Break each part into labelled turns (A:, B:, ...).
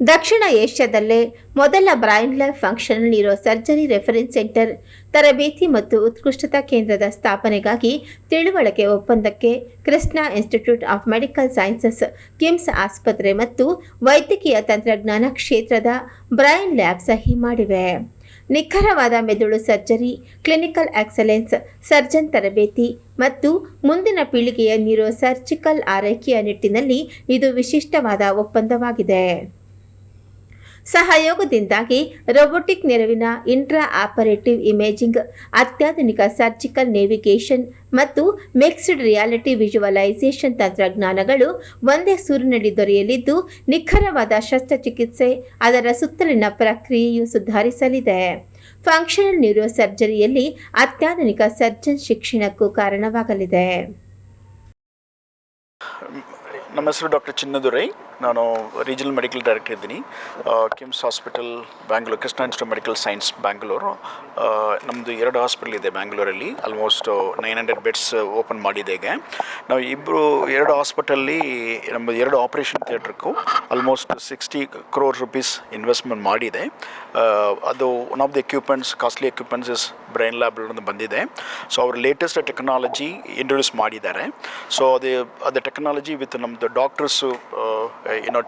A: ದಕ್ಷಿಣ ಏಷ್ಯಾದಲ್ಲೇ ಮೊದಲ brain lab functional neuro surgery reference centre ತರಬೇತಿ ಮತ್ತು ಉತ್ಕೃಷ್ಟತಾ ಕೇಂದ್ರದ ಸ್ಥಾಪನೆಗಾಗಿ ತಿಳುವಳಿಕೆ ಒಪ್ಪಂದಕ್ಕೆ Krishna institute of medical sciences, KIMS ಆಸ್ಪತ್ರೆ ಮತ್ತು ವೈದ್ಯಕೀಯ ತಂತ್ರಜ್ಞಾನ ಕ್ಷೇತ್ರದ ಬ್ರೈನ್ ಲ್ಯಾಬ್ ಸಹಿ ಮಾಡಿವೆ. ನಿಖರವಾದ ಮೆದುಳು ಸರ್ಜರಿ, ಕ್ಲಿನಿಕಲ್ ಎಕ್ಸಲೆನ್ಸ್, ಸರ್ಜನ್ ತರಬೇತಿ ಮತ್ತು ಮುಂದಿನ ಪೀಳಿಗೆಯ ನ್ಯೂರೋ ಸರ್ಜಿಕಲ್ ಆರೈಕೆಯ ನಿಟ್ಟಿನಲ್ಲಿ ಇದು ವಿಶಿಷ್ಟವಾದ ಒಪ್ಪಂದವಾಗಿದೆ. ಸಹಯೋಗದಿಂದಾಗಿ ರೋಬೋಟಿಕ್ ನೆರವಿನ ಇಂಟ್ರಾ ಆಪರೇಟಿವ್ ಇಮೇಜಿಂಗ್, ಅತ್ಯಾಧುನಿಕ ಸರ್ಜಿಕಲ್ ನೇವಿಗೇಷನ್ ಮತ್ತು ಮಿಕ್ಸ್ಡ್ ರಿಯಾಲಿಟಿ ವಿಜುವಲೈಸೇಷನ್ ತಂತ್ರಜ್ಞಾನಗಳು ಒಂದೇ ಸೂರಿನಡಿ ದೊರೆಯಲಿದ್ದು, ನಿಖರವಾದ ಶಸ್ತ್ರಚಿಕಿತ್ಸೆ, ಅದರ ಸುತ್ತಲಿನ ಪ್ರಕ್ರಿಯೆಯು ಸುಧಾರಿಸಲಿದೆ. ಫಂಕ್ಷನಲ್ ನ್ಯೂರೋ ಸರ್ಜರಿಯಲ್ಲಿ ಅತ್ಯಾಧುನಿಕ ಸರ್ಜನ್ ಶಿಕ್ಷಣಕ್ಕೂ ಕಾರಣವಾಗಲಿದೆ.
B: ನಮ್ಮ ಹೆಸರು ಡಾಕ್ಟರ್ ಚಿನ್ನದುರೈ. ನಾನು ರೀಜನಲ್ ಮೆಡಿಕಲ್ ಡೈರೆಕ್ಟರ್ ಇದ್ದೀನಿ, KIMS hospital Bangalore, Krishna institute medical science Bangalore. ನಮ್ಮದು 2 ಹಾಸ್ಪಿಟಲ್ ಇದೆ ಬ್ಯಾಂಗ್ಳೂರಲ್ಲಿ. ಆಲ್ಮೋಸ್ಟ್ 900 ಬೆಡ್ಸ್ ಓಪನ್ ಮಾಡಿದೆ. ಈಗ ನಾವು 2 ಹಾಸ್ಪಿಟಲ್ಲಿ ನಮ್ಮ 2 ಆಪ್ರೇಷನ್ ಥಿಯೇಟ್ರಿಗೂ ಆಲ್ಮೋಸ್ಟ್ 60 crore rupees ಇನ್ವೆಸ್ಟ್ಮೆಂಟ್ ಮಾಡಿದೆ. ಅದು one of the equipments, costly equipments is brain lab ಬಂದಿದೆ. ಸೊ ಅವ್ರ ಲೇಟೆಸ್ಟ್ ಟೆಕ್ನಾಲಜಿ ಇಂಟ್ರೊಡ್ಯೂಸ್ ಮಾಡಿದ್ದಾರೆ. ಸೊ ಅದೇ ಟೆಕ್ನಾಲಜಿ ವಿತ್ ನಮ್ಮದು doctors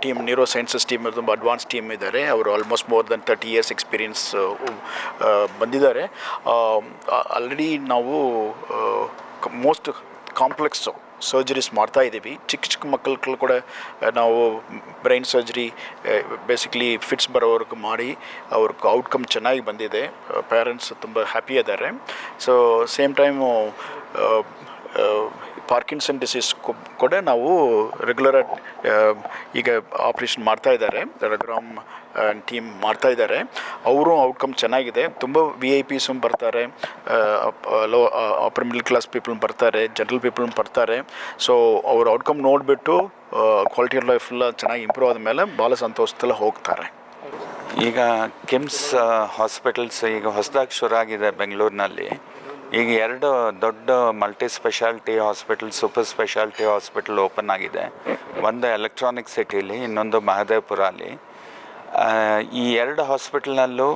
B: team, neuro sciences team ತುಂಬ ಅಡ್ವಾನ್ಸ್ ಟೀಮ್ ಇದ್ದಾರೆ. ಅವರು almost more than 30 years experience ಬಂದಿದ್ದಾರೆ. ಆಲ್ರೆಡಿ ನಾವು ಮೋಸ್ಟ್ ಕಾಂಪ್ಲೆಕ್ಸು ಸರ್ಜರೀಸ್ ಮಾಡ್ತಾ ಇದ್ದೀವಿ. ಚಿಕ್ಕ ಮಕ್ಕಳು ಕೂಡ ನಾವು ಬ್ರೈನ್ ಸರ್ಜರಿ ಬೇಸಿಕ್ಲಿ ಫಿಟ್ಸ್ ಬರೋವರೆಗೂ ಮಾಡಿ ಅವ್ರಿಗೆ ಔಟ್ಕಮ್ ಚೆನ್ನಾಗಿ ಬಂದಿದೆ. ಪೇರೆಂಟ್ಸ್ ತುಂಬ ಹ್ಯಾಪಿ ಇದ್ದಾರೆ. So same time Parkinson disease ಕೂಡ ನಾವು ರೆಗ್ಯುಲರ್ ಈಗ ಆಪ್ರೇಷನ್ ಮಾಡ್ತಾ ಇದ್ದಾರೆ. ರಘುರಾಮ್ ಟೀಮ್ ಮಾಡ್ತಾ ಇದ್ದಾರೆ. ಅವರು ಔಟ್ಕಮ್ ಚೆನ್ನಾಗಿದೆ. ತುಂಬ VIPs ಬರ್ತಾರೆ, ಅಪ್ಪರ್ ಮಿಡಲ್ ಕ್ಲಾಸ್ ಪೀಪಲ್ ಬರ್ತಾರೆ, ಜನರಲ್ ಪೀಪಲ್ ಬರ್ತಾರೆ. ಸೊ ಅವ್ರ ಔಟ್ಕಮ್ ನೋಡಿಬಿಟ್ಟು ಕ್ವಾಲಿಟಿ ಆಫ್ ಲೈಫ್ ಎಲ್ಲ ಚೆನ್ನಾಗಿ ಇಂಪ್ರೂವ್ ಆದಮೇಲೆ ಭಾಳ ಸಂತೋಷದಲ್ಲ ಹೋಗ್ತಾರೆ.
C: ಈಗ ಕಿಮ್ಸ್ ಹಾಸ್ಪಿಟಲ್ಸ್ ಈಗ ಹೊಸದಾಗಿ ಶುರು ಆಗಿದೆ ಬೆಂಗಳೂರಿನಲ್ಲಿ. ಈಗ 2 ದೊಡ್ಡ multi speciality hospital, super speciality hospital open ಆಗಿದೆ. ಒಂದು ಎಲೆಕ್ಟ್ರಾನಿಕ್ ಸಿಟಿಲಿ, ಇನ್ನೊಂದು ಮಹದೇವಪುರ ಅಲ್ಲಿ. ಈ 2 ಹಾಸ್ಪಿಟಲ್ನಲ್ಲೂ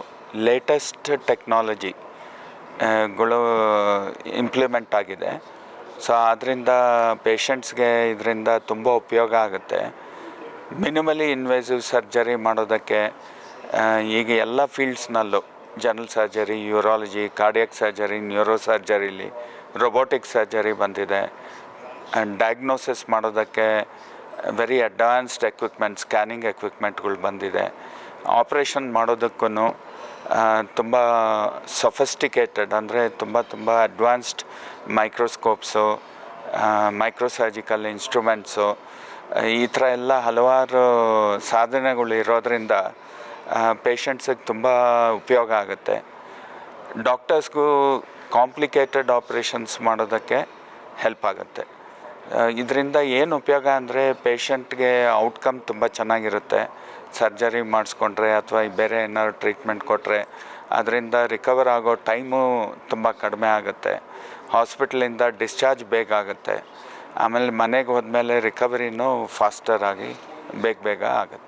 C: ಲೇಟೆಸ್ಟ್ ಟೆಕ್ನಾಲಜಿಗಳು ಇಂಪ್ಲಿಮೆಂಟ್ ಆಗಿದೆ. ಸೊ ಅದರಿಂದ ಪೇಷಂಟ್ಸ್ಗೆ ಇದರಿಂದ ತುಂಬ ಉಪಯೋಗ ಆಗುತ್ತೆ. ಮಿನಿಮಲಿ ಇನ್ವೇಸಿವ್ ಸರ್ಜರಿ ಮಾಡೋದಕ್ಕೆ ಈಗ ಎಲ್ಲ ಫೀಲ್ಡ್ಸ್ನಲ್ಲೂ general surgery, urology, cardiac surgery, neuro ಸರ್ಜರಿಲಿ ರೋಬೋಟಿಕ್ ಸರ್ಜರಿ ಬಂದಿದೆ. ಡಯಾಗ್ನೋಸಿಸ್ ಮಾಡೋದಕ್ಕೆ ವೆರಿ ಅಡ್ವಾನ್ಸ್ಡ್ ಎಕ್ವಿಪ್ಮೆಂಟ್, ಸ್ಕ್ಯಾನಿಂಗ್ ಎಕ್ವಿಪ್ಮೆಂಟ್ಗಳು ಬಂದಿದೆ. ಆಪ್ರೇಷನ್ ಮಾಡೋದಕ್ಕೂ ತುಂಬ ಸೊಫಿಸ್ಟಿಕೇಟೆಡ್, ಅಂದರೆ ತುಂಬ ಅಡ್ವಾನ್ಸ್ಡ್ ಮೈಕ್ರೋಸ್ಕೋಪ್ಸು, ಮೈಕ್ರೋಸರ್ಜಿಕಲ್ ಇನ್ಸ್ಟ್ರೂಮೆಂಟ್ಸು, ಈ ಥರ ಎಲ್ಲ ಹಲವಾರು ಸಾಧನೆಗಳು ಇರೋದರಿಂದ ಪೇಷಂಟ್ಸಿಗೆ ತುಂಬ ಉಪಯೋಗ ಆಗುತ್ತೆ. ಡಾಕ್ಟರ್ಸ್ಗೂ ಕಾಂಪ್ಲಿಕೇಟೆಡ್ ಆಪ್ರೇಷನ್ಸ್ ಮಾಡೋದಕ್ಕೆ ಹೆಲ್ಪ್ ಆಗುತ್ತೆ. ಇದರಿಂದ ಏನು ಉಪಯೋಗ ಅಂದರೆ ಪೇಷಂಟ್ಗೆ ಔಟ್ಕಮ್ ತುಂಬ ಚೆನ್ನಾಗಿರುತ್ತೆ. ಸರ್ಜರಿ ಮಾಡಿಸ್ಕೊಂಡ್ರೆ ಅಥವಾ ಬೇರೆ ಏನಾದ್ರು ಟ್ರೀಟ್ಮೆಂಟ್ ಕೊಟ್ಟರೆ ಅದರಿಂದ ರಿಕವರ್ ಆಗೋ ಟೈಮು ತುಂಬ ಕಡಿಮೆ ಆಗುತ್ತೆ. ಹಾಸ್ಪಿಟಲಿಂದ ಡಿಸ್ಚಾರ್ಜ್ ಬೇಗ ಆಗುತ್ತೆ. ಆಮೇಲೆ ಮನೆಗೆ ಹೋದ್ಮೇಲೆ ರಿಕವರಿನೂ ಫಾಸ್ಟರ್ ಆಗಿ ಬೇಗ ಆಗುತ್ತೆ.